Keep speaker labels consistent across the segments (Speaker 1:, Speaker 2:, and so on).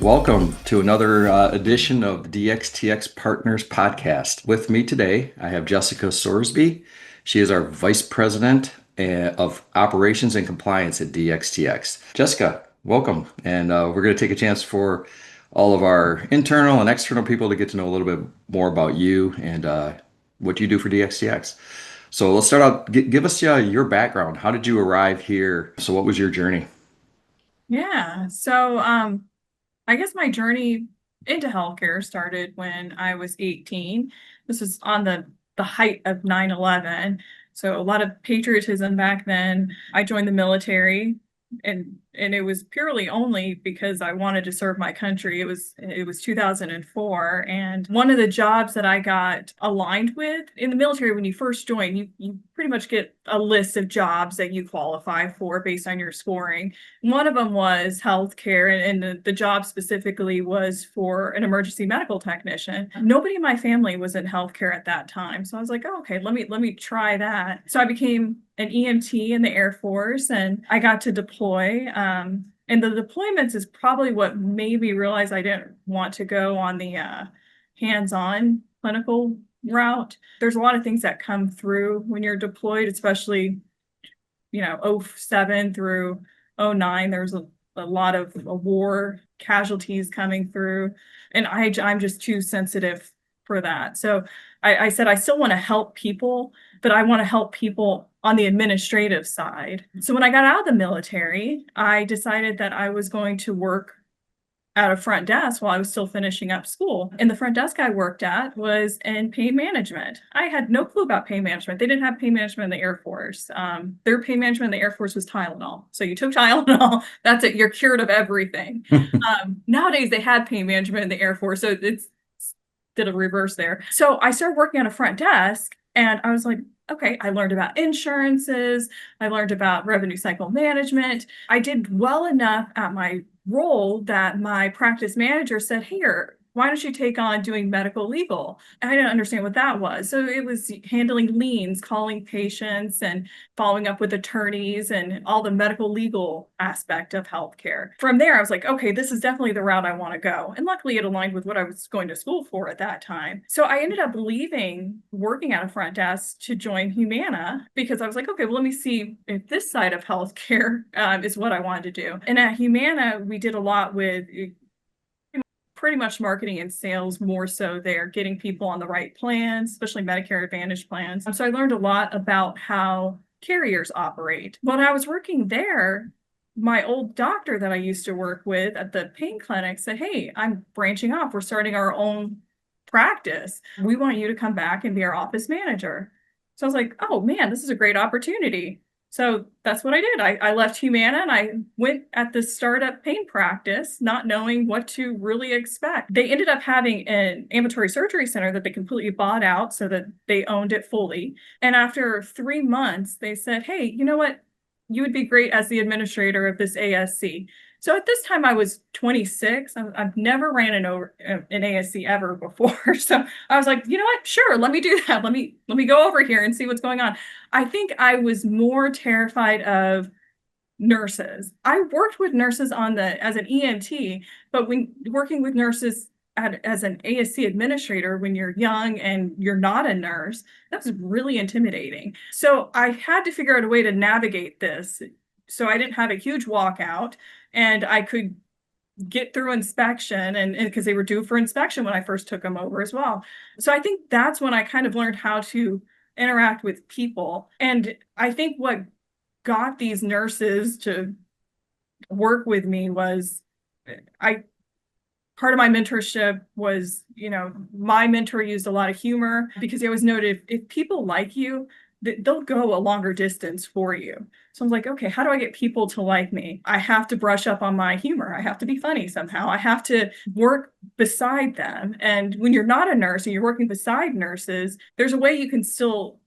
Speaker 1: Welcome to another edition of the DxTx Partners Podcast. With me today, I have Jessica Sorsby. She is our Vice President of Operations and Compliance at DxTx. Jessica, welcome. And we're going to take a chance for all of our internal and external people to get to know a little bit more about you and what you do for DxTx. So let's start out. Give us your background. How did you arrive here? So what was your journey?
Speaker 2: Yeah. I guess my journey into healthcare started when I was 18. This was on the height of 9/11. So a lot of patriotism back then. I joined the military and it was purely only because I wanted to serve my country. It was 2004, and one of the jobs that I got aligned with in the military when you first join, you pretty much get a list of jobs that you qualify for based on your scoring. One of them was healthcare, and the job specifically was for an emergency medical technician. Nobody in my family was in healthcare at that time, so I was like, oh, okay, let me try that. So I became an EMT in the Air Force, and I got to deploy. And the deployments is probably what made me realize I didn't want to go on the hands-on clinical route. There's a lot of things that come through when you're deployed, especially, '07 through '09. There's a lot of war casualties coming through, and I'm just too sensitive for that. So I said, I still want to help people, but I want to help people on the administrative side. So when I got out of the military, I decided that I was going to work at a front desk while I was still finishing up school. And the front desk I worked at was in pain management. I had no clue about pain management. They didn't have pain management in the Air Force. Their pain management in the Air Force was Tylenol. So you took Tylenol, that's it, you're cured of everything. Nowadays, they had pain management in the Air Force, so it's did a reverse there. So I started working on a front desk, and I was like, okay, I learned about insurances. I learned about revenue cycle management. I did well enough at my role that my practice manager said, here, why don't you take on doing medical legal? And I didn't understand what that was. So it was handling liens, calling patients, and following up with attorneys and all the medical legal aspect of healthcare. From there, I was like, okay, this is definitely the route I want to go. And luckily, it aligned with what I was going to school for at that time. So I ended up leaving working at a front desk to join Humana because I was like, okay, well, let me see if this side of healthcare is what I wanted to do. And at Humana, we did a lot with pretty much marketing and sales, more so there, getting people on the right plans, especially Medicare Advantage plans. So I learned a lot about how carriers operate. When I was working there, my old doctor that I used to work with at the pain clinic said, hey, I'm branching off. We're starting our own practice. We want you to come back and be our office manager. So I was like, oh man, this is a great opportunity. So that's what I did. I left Humana and I went at the startup pain practice, not knowing what to really expect. They ended up having an ambulatory surgery center that they completely bought out so that they owned it fully. And after 3 months, they said, hey, you know what? You would be great as the administrator of this ASC. So at this time, I was 26. I've never ran an ASC ever before. So I was like, you know what? Sure, let me do that. Let me go over here and see what's going on. I think I was more terrified of nurses. I worked with nurses as an EMT, but when working with nurses as an ASC administrator, when you're young and you're not a nurse, that's really intimidating. So I had to figure out a way to navigate this so I didn't have a huge walkout and I could get through inspection, and because they were due for inspection when I first took them over as well. So I think that's when I kind of learned how to interact with people. And I think what got these nurses to work with me was I part of my mentorship was, my mentor used a lot of humor because he always noted if people like you, they'll go a longer distance for you. So I'm like, okay, how do I get people to like me? I have to brush up on my humor. I have to be funny somehow. I have to work beside them. And when you're not a nurse and you're working beside nurses, there's a way you can still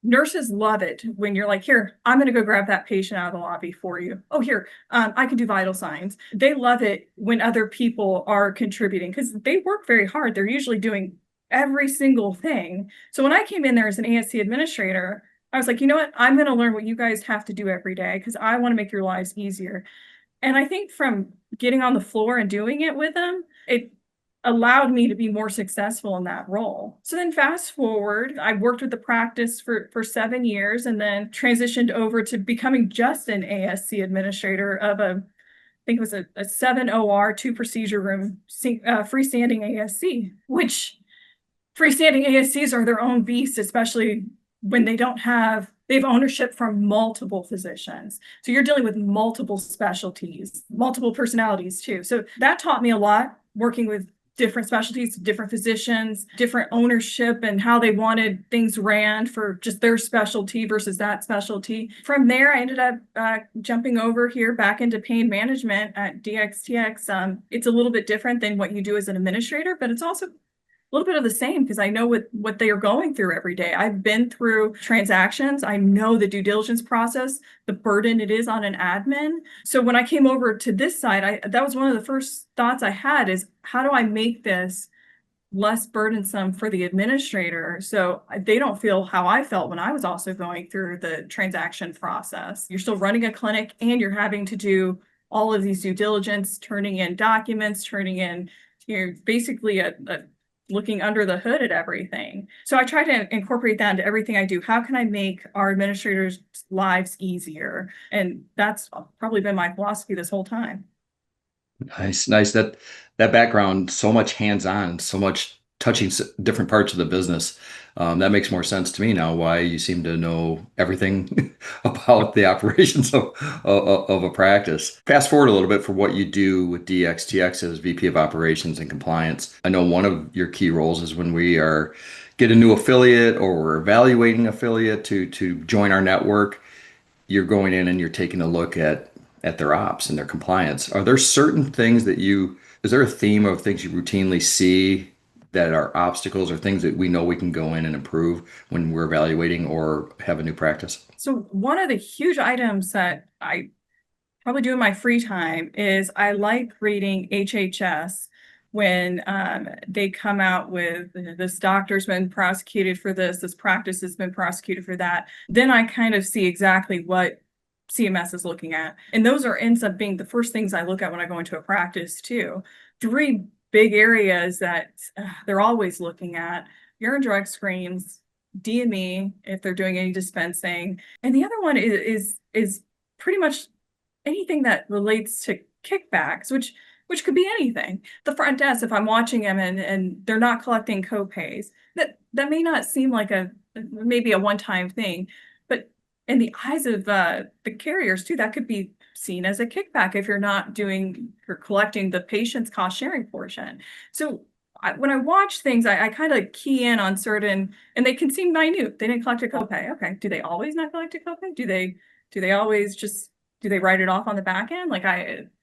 Speaker 2: nurses love it when you're like, here, I'm going to go grab that patient out of the lobby for you. Oh, here, I can do vital signs. They love it when other people are contributing because they work very hard. They're usually doing every single thing. So when I came in there as an ASC administrator, I was like, you know what? I'm going to learn what you guys have to do every day because I want to make your lives easier. And I think from getting on the floor and doing it with them, it allowed me to be more successful in that role. So then fast forward, I worked with the practice for 7 years and then transitioned over to becoming just an ASC administrator of I think it was a 7 OR, 2 procedure room, freestanding ASC, which freestanding ASCs are their own beast, especially when they have ownership from multiple physicians. So you're dealing with multiple specialties, multiple personalities too. So that taught me a lot working with different specialties, different physicians, different ownership and how they wanted things ran for just their specialty versus that specialty. From there, I ended up jumping over here back into pain management at DxTx. It's a little bit different than what you do as an administrator, but it's also little bit of the same because I know what they are going through every day. I've been through transactions. I know the due diligence process, the burden it is on an admin. So when I came over to this side, that was one of the first thoughts I had is how do I make this less burdensome for the administrator so they don't feel how I felt when I was also going through the transaction process. You're still running a clinic and you're having to do all of these due diligence, turning in documents, turning in, basically a looking under the hood at everything. So I try to incorporate that into everything I do. How can I make our administrators' lives easier? And that's probably been my philosophy this whole time.
Speaker 1: Nice, nice. That background, so much hands-on, so much touching different parts of the business. That makes more sense to me now. Why you seem to know everything about the operations of a practice. Fast forward a little bit for what you do with DxTx as VP of Operations and Compliance. I know one of your key roles is when we are get a new affiliate or we're evaluating affiliate to join our network. You're going in and you're taking a look at their ops and their compliance. Are there certain things is there a theme of things you routinely see that are obstacles or things that we know we can go in and improve when we're evaluating or have a new practice?
Speaker 2: So one of the huge items that I probably do in my free time is I like reading HHS when they come out with this doctor's been prosecuted for this practice has been prosecuted for that. Then I kind of see exactly what CMS is looking at. And those ends up being the first things I look at when I go into a practice too. 3 big areas that they're always looking at: urine drug screens, DME, if they're doing any dispensing. And the other one is pretty much anything that relates to kickbacks, which could be anything. The front desk, if I'm watching them and they're not collecting copays, that may not seem like maybe a one-time thing, but in the eyes of the carriers too, that could be seen as a kickback if you're collecting the patient's cost sharing portion. So when I watch things, I kind of key in on certain, and they can seem minute. They didn't collect a copay. Okay, do they always not collect a copay? Do they always just do they write it off on the back end?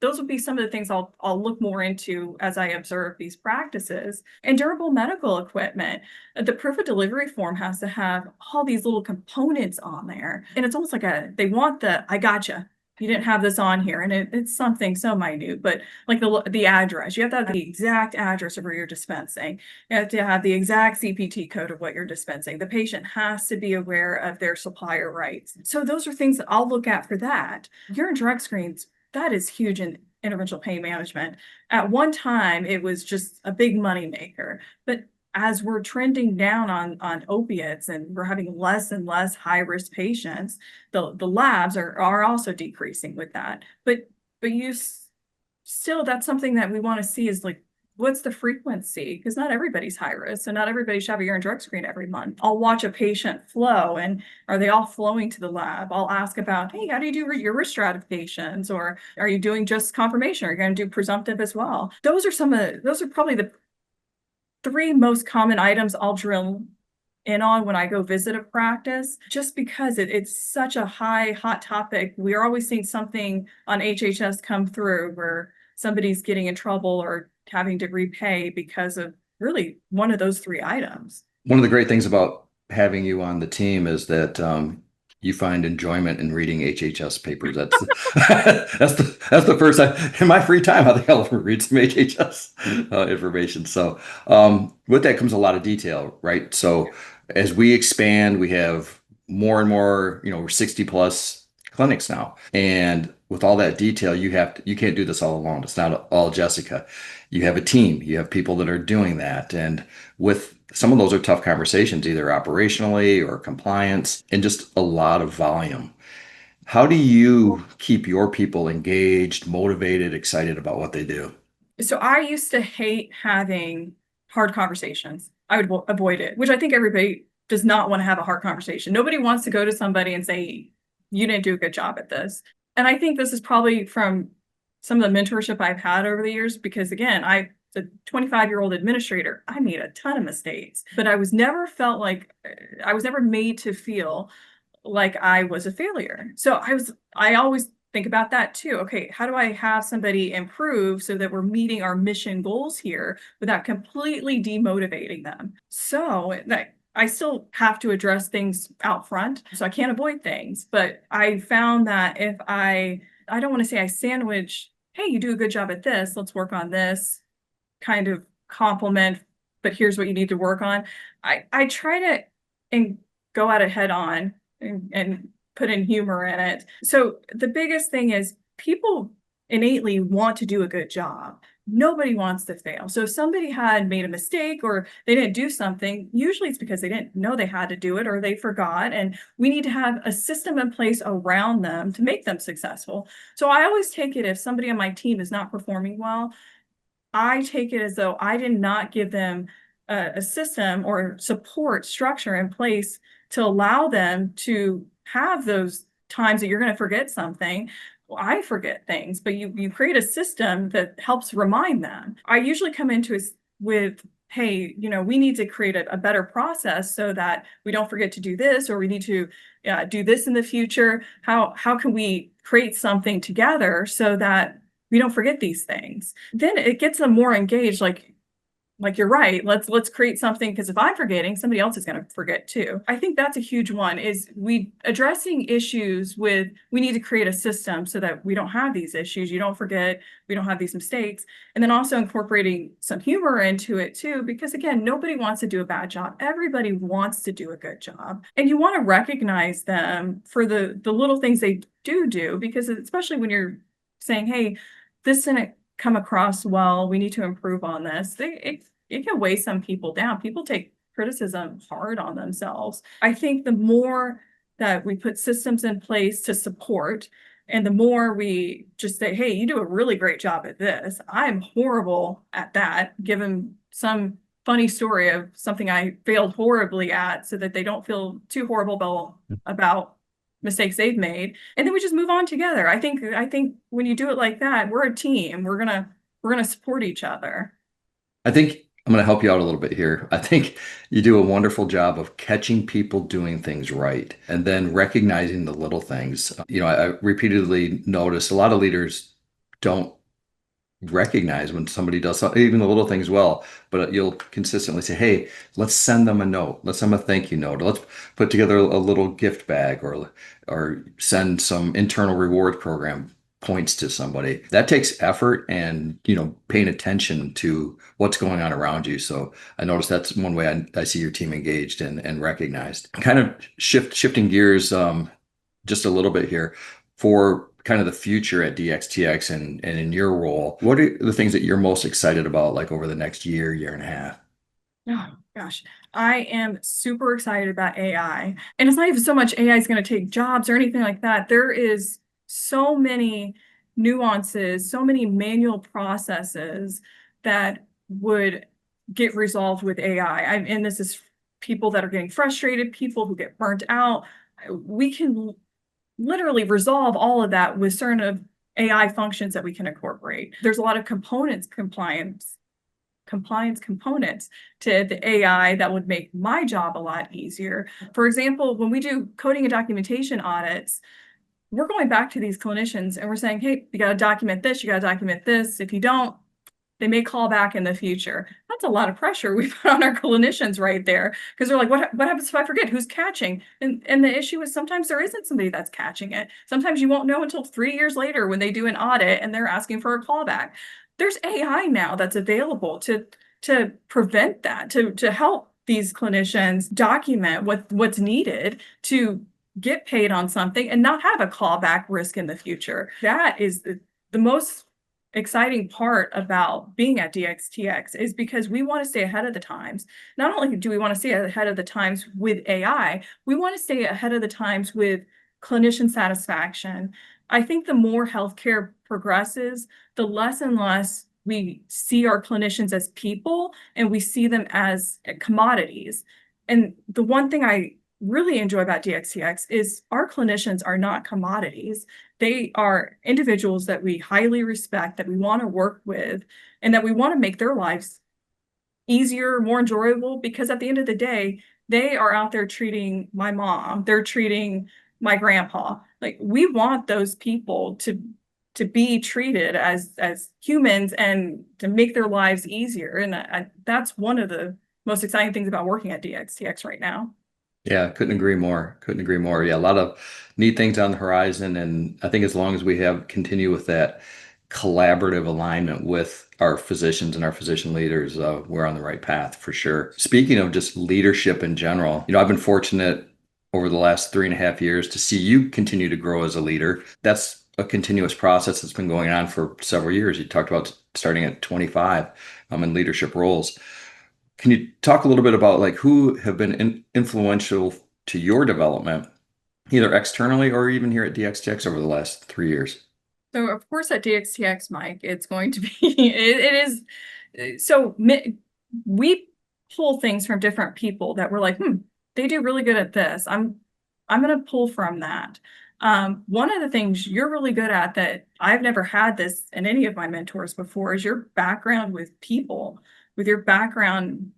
Speaker 2: Those would be some of the things I'll look more into as I observe these practices. And durable medical equipment, the proof of delivery form has to have all these little components on there. And it's almost like they want I gotcha. You didn't have this on here, and it's something so minute, but like the address, you have to have the exact address of where you're dispensing. You have to have the exact CPT code of what you're dispensing. The patient has to be aware of their supplier rights. So those are things that I'll look at for that. Urine drug screens, that is huge in interventional pain management. At one time, it was just a big money maker, but as we're trending down on opiates and we're having less and less high-risk patients, the labs are also decreasing with that. But still, that's something that we want to see is what's the frequency? Because not everybody's high risk, so not everybody should have a urine drug screen every month. I'll watch a patient flow, and are they all flowing to the lab? I'll ask about, hey, how do you do your risk stratifications? Or are you doing just confirmation? Are you going to do presumptive as well? Those are probably the 3 most common items I'll drill in on when I go visit a practice, just because it's such a hot topic. We're always seeing something on HHS come through where somebody's getting in trouble or having to repay because of really one of those 3 items.
Speaker 1: One of the great things about having you on the team is that you find enjoyment in reading HHS papers. That's the first time in my free time. I think I'll read some HHS information. So with that comes a lot of detail, right? So as we expand, we have more and more, we're 60 plus clinics now. And with all that detail, you can't do this all alone. It's not all Jessica. You have a team, you have people that are doing that. And with some of those are tough conversations, either operationally or compliance, and just a lot of volume. How do you keep your people engaged, motivated, excited about what they do?
Speaker 2: So I used to hate having hard conversations. I would avoid it, which I think everybody does not want to have a hard conversation. Nobody wants to go to somebody and say, you didn't do a good job at this. And I think this is probably from some of the mentorship I've had over the years, because again, I was a 25-year-old administrator. I made a ton of mistakes, but I was never made to feel like I was a failure. So I always think about that too. Okay, how do I have somebody improve so that we're meeting our mission goals here without completely demotivating them? So that I still have to address things out front, so I can't avoid things. But I found that if I don't want to say I sandwich, hey, you do a good job at this, let's work on this kind of compliment, but here's what you need to work on. I try to and go at it head on and put in humor in it. So the biggest thing is people innately want to do a good job. Nobody wants to fail. So if somebody had made a mistake or they didn't do something, usually it's because they didn't know they had to do it or they forgot. And we need to have a system in place around them to make them successful. So I always take it, if somebody on my team is not performing well, I take it as though I did not give them a system or support structure in place to allow them to have those times that you're going to forget something. Well, I forget things, but you create a system that helps remind them. I usually come into it with, hey, we need to create a better process so that we don't forget to do this, or we need to do this in the future. How can we create something together so that we don't forget these things? Then it gets them more engaged, like you're right, let's create something, because if I'm forgetting, somebody else is going to forget too. I think that's a huge one, is we addressing issues with, we need to create a system so that we don't have these issues, you don't forget, we don't have these mistakes. And then also incorporating some humor into it too, because again, nobody wants to do a bad job. Everybody wants to do a good job. And you want to recognize them for the little things they do, because especially when you're saying, hey, this didn't come across well, we need to improve on this. It can weigh some people down. People take criticism hard on themselves. I think the more that we put systems in place to support, and the more we just say, hey, you do a really great job at this, I'm horrible at that, give them some funny story of something I failed horribly at so that they don't feel too horrible about mistakes they've made, and then we just move on together. I think when you do it like that, we're a team. We're gonna support each other.
Speaker 1: I think I'm going to help you out a little bit here. I think you do a wonderful job of catching people doing things right and then recognizing the little things. I repeatedly notice a lot of leaders don't recognize when somebody does something, even the little things well, but you'll consistently say, hey, let's send them a note. Let's send them a thank you note. Let's put together a little gift bag, or send some internal reward program points to somebody. That takes effort and, paying attention to what's going on around you. So I notice that's one way I see your team engaged and recognized. Kind of shifting gears just a little bit here for kind of the future at DxTx and in your role. What are the things that you're most excited about, like over the next year and a half?
Speaker 2: Oh gosh, I am super excited about AI. And it's not even so much AI is going to take jobs or anything like that. There is so many nuances, so many manual processes that would get resolved with AI. And this is people that are getting frustrated, people who get burnt out. We can literally resolve all of that with certain AI functions that we can incorporate. There's a lot of components, compliance components to the AI that would make my job a lot easier. For example, when we do coding and documentation audits, we're going back to these clinicians and we're saying, hey, you got to document this, you got to document this. If you don't, they may call back in the future. That's a lot of pressure we put on our clinicians right there, because they're like, what happens if I forget? Who's catching? And the issue is sometimes there isn't somebody that's catching it. Sometimes you won't know until 3 years later when they do an audit and they're asking for a callback. There's AI now that's available to prevent that, to help these clinicians document what's needed to get paid on something and not have a callback risk in the future. That is the most exciting part about being at DxTx is because we want to stay ahead of the times. Not only do we want to stay ahead of the times with AI, we want to stay ahead of the times with clinician satisfaction. I think the more healthcare progresses, the less and less we see our clinicians as people and we see them as commodities. And the one thing I really enjoy about DxTx is our clinicians are not commodities. They are individuals that we highly respect, that we want to work with, and that we want to make their lives easier, more enjoyable, because at the end of the day, they are out there treating my mom, they're treating my grandpa. Like we want those people to be treated as humans and to make their lives easier. And that's one of the most exciting things about working at DxTx right now.
Speaker 1: Yeah, couldn't agree more. Couldn't agree more. Yeah, a lot of neat things on the horizon. And I think as long as we have continue with that collaborative alignment with our physicians and our physician leaders, we're on the right path for sure. Speaking of just leadership in general, I've been fortunate over the last 3.5 years to see you continue to grow as a leader. That's a continuous process that's been going on for several years. You talked about starting at 25 in leadership roles. Can you talk a little bit about like who have been influential to your development, either externally or even here at DxTx over the last 3 years?
Speaker 2: So of course at DxTx, Mike, it's going to be it is so we pull things from different people that we're like, they do really good at this. I'm going to pull from that. One of the things you're really good at that I've never had this in any of my mentors before is your background with people, with your background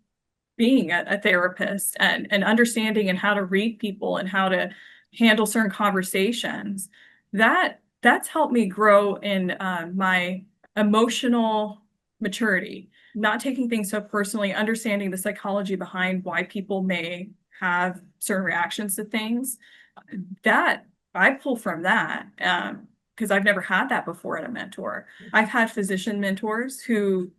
Speaker 2: being a therapist and understanding and how to read people and how to handle certain conversations. That's helped me grow in my emotional maturity, not taking things so personally, understanding the psychology behind why people may have certain reactions to things. That I pull from that because I've never had that before at a mentor. I've had physician mentors who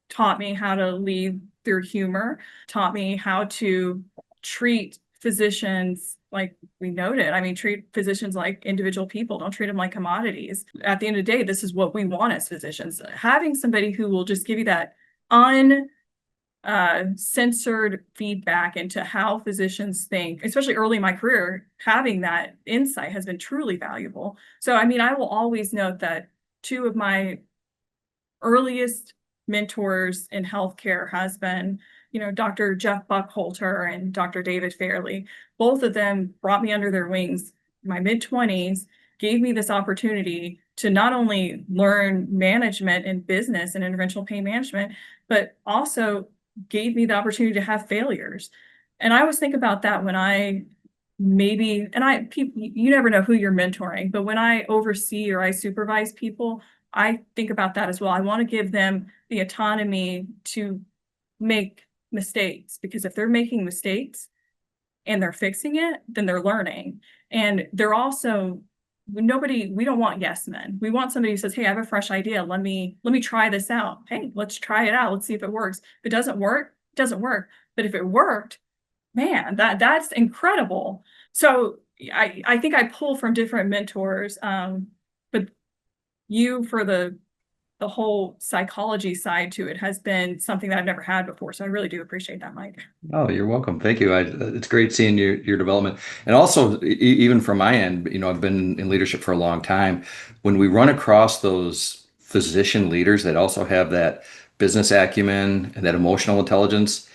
Speaker 2: taught me how to lead through humor, taught me how to treat physicians like we noted. I mean, treat physicians like individual people, don't treat them like commodities. At the end of the day, this is what we want as physicians. Having somebody who will just give you that censored feedback into how physicians think, especially early in my career, having that insight has been truly valuable. So, I mean, I will always note that two of my earliest mentors in healthcare has been, Dr. Jeff Buckholter and Dr. David Fairley. Both of them brought me under their wings in my mid-20s, gave me this opportunity to not only learn management and business and interventional pain management, but also gave me the opportunity to have failures. And I always think about that when you never know who you're mentoring, but when I oversee or I supervise people, I think about that as well. I want to give them the autonomy to make mistakes, because if they're making mistakes and they're fixing it, then they're learning. And they're also we don't want yes men. We want somebody who says, hey, I have a fresh idea. Let me try this out. Hey, let's try it out. Let's see if it works. If it doesn't work, it doesn't work. But if it worked, man, that's incredible. So I think I pull from different mentors. But you, for the whole psychology side to it, has been something that I've never had before. So I really do appreciate that, Mike.
Speaker 1: Oh, you're welcome. Thank you. It's great seeing your development. And also, even from my end, I've been in leadership for a long time. When we run across those physician leaders that also have that business acumen and that emotional intelligence,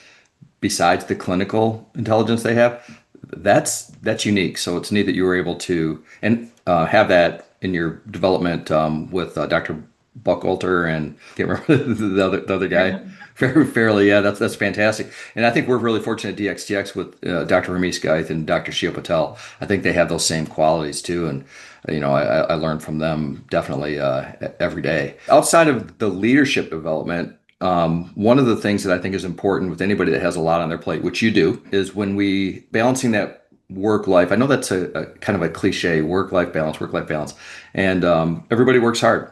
Speaker 1: besides the clinical intelligence they have, that's unique. So it's neat that you were able to and have that in your development with Dr. Buckalter and can't remember the other guy. Fairly, yeah, that's fantastic. And I think we're really fortunate at DxTx with Dr. Ramesh Gaith and Dr. Shio Patel. I think they have those same qualities too. And I learn from them definitely every day. Outside of the leadership development, one of the things that I think is important with anybody that has a lot on their plate, which you do, is when we balancing that work life. I know that's a kind of a cliche, work life balance, and everybody works hard.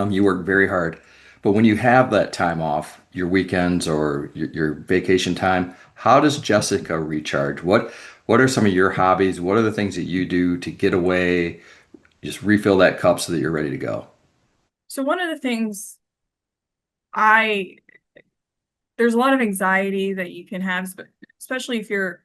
Speaker 1: You work very hard, but when you have that time off, your weekends or your vacation time, how does Jessica recharge? What are some of your hobbies? What are the things that you do to get away, just refill that cup so that you're ready to go?
Speaker 2: So one of the things I there's a lot of anxiety that you can have, especially if you're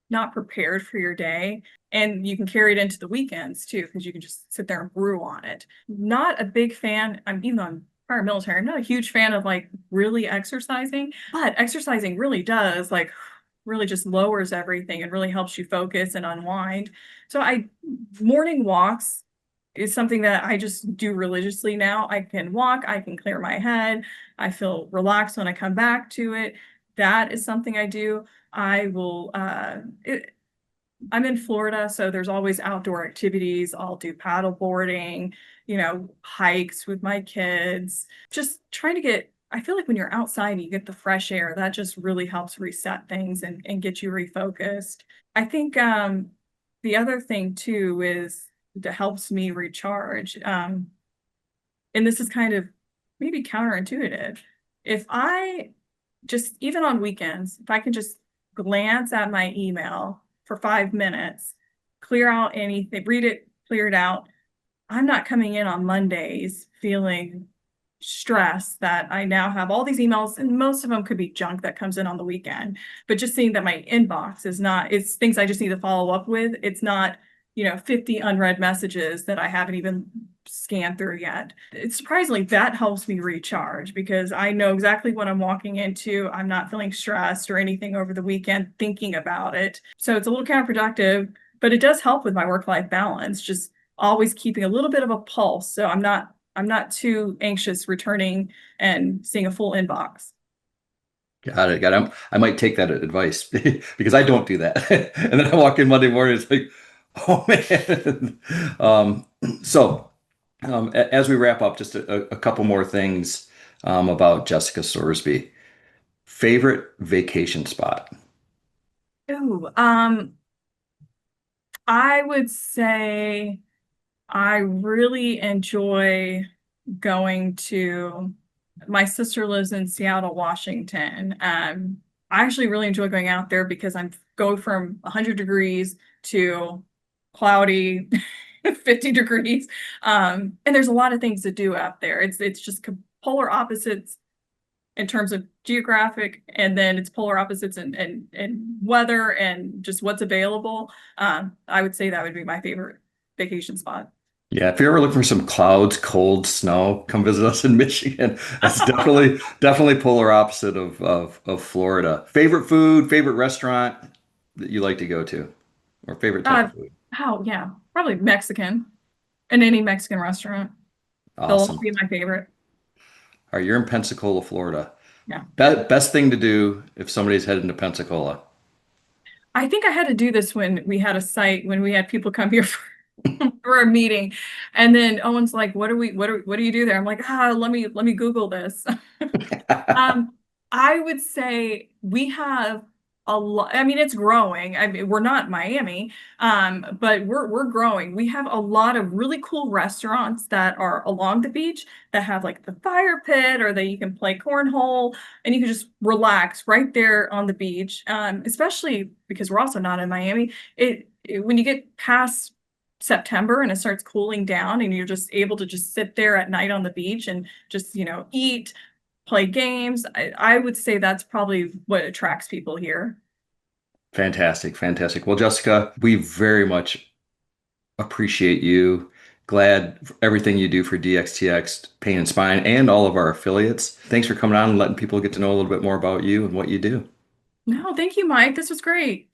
Speaker 2: not prepared for your day. And you can carry it into the weekends too, because you can just sit there and brew on it. Not a big fan. Even though I'm prior military, I'm not a huge fan of like really exercising, but exercising really does like really just lowers everything and really helps you focus and unwind. So morning walks is something that I just do religiously now. I can walk, I can clear my head. I feel relaxed when I come back to it. That is something I do. I will, I'm in Florida, so there's always outdoor activities. I'll do paddle boarding, hikes with my kids. Just trying to I feel like when you're outside and you get the fresh air, that just really helps reset things and get you refocused. I think the other thing too is that helps me recharge. And this is kind of maybe counterintuitive. If I just, even on weekends, if I can just glance at my email for 5 minutes, clear out anything, read it, clear it out, I'm not coming in on Mondays feeling stressed that I now have all these emails, and most of them could be junk that comes in on the weekend. But just seeing that my inbox is not, it's things I just need to follow up with. It's not, 50 unread messages that I haven't even scanned through yet. It's surprisingly that helps me recharge because I know exactly what I'm walking into. I'm not feeling stressed or anything over the weekend thinking about it. So it's a little counterproductive, but it does help with my work-life balance, just always keeping a little bit of a pulse. So I'm not too anxious returning and seeing a full inbox.
Speaker 1: Got it. Got it. I might take that advice because I don't do that. And then I walk in Monday morning, it's like, oh man. Um, so as we wrap up, just a couple more things about Jessica Sorsby. Favorite vacation spot?
Speaker 2: Ooh, I would say I really enjoy going to, my sister lives in Seattle, Washington. I actually really enjoy going out there because I'm go from 100 degrees to cloudy 50 degrees. And there's a lot of things to do out there. It's just polar opposites in terms of geographic, and then it's polar opposites and weather and just what's available. I would say that would be my favorite vacation spot.
Speaker 1: Yeah, if you're ever looking for some clouds, cold, snow, come visit us in Michigan. That's definitely polar opposite of Florida. Favorite food, favorite restaurant that you like to go to, or favorite type
Speaker 2: Uh,
Speaker 1: of food?
Speaker 2: how, yeah, probably Mexican in any Mexican restaurant. They'll all
Speaker 1: Awesome.
Speaker 2: be my favorite.
Speaker 1: All right, you're in Pensacola, Florida.
Speaker 2: Yeah.
Speaker 1: Best thing to do if somebody's heading to Pensacola.
Speaker 2: I think I had to do this when we had a site, when we had people come here for a meeting. And then Owen's like, what do you do there? I'm like, let me Google this. Um, I would say we have a lot. I mean, it's growing. I mean, we're not Miami, but we're growing. We have a lot of really cool restaurants that are along the beach that have like the fire pit, or that you can play cornhole and you can just relax right there on the beach. Especially because we're also not in Miami. When you get past September and it starts cooling down and you're just able to just sit there at night on the beach and just, eat, play games. I would say that's probably what attracts people here.
Speaker 1: Fantastic, fantastic. Well, Jessica, we very much appreciate you. Glad for everything you do for DxTx Pain and Spine and all of our affiliates. Thanks for coming on and letting people get to know a little bit more about you and what you do.
Speaker 2: No, thank you, Mike. This was great.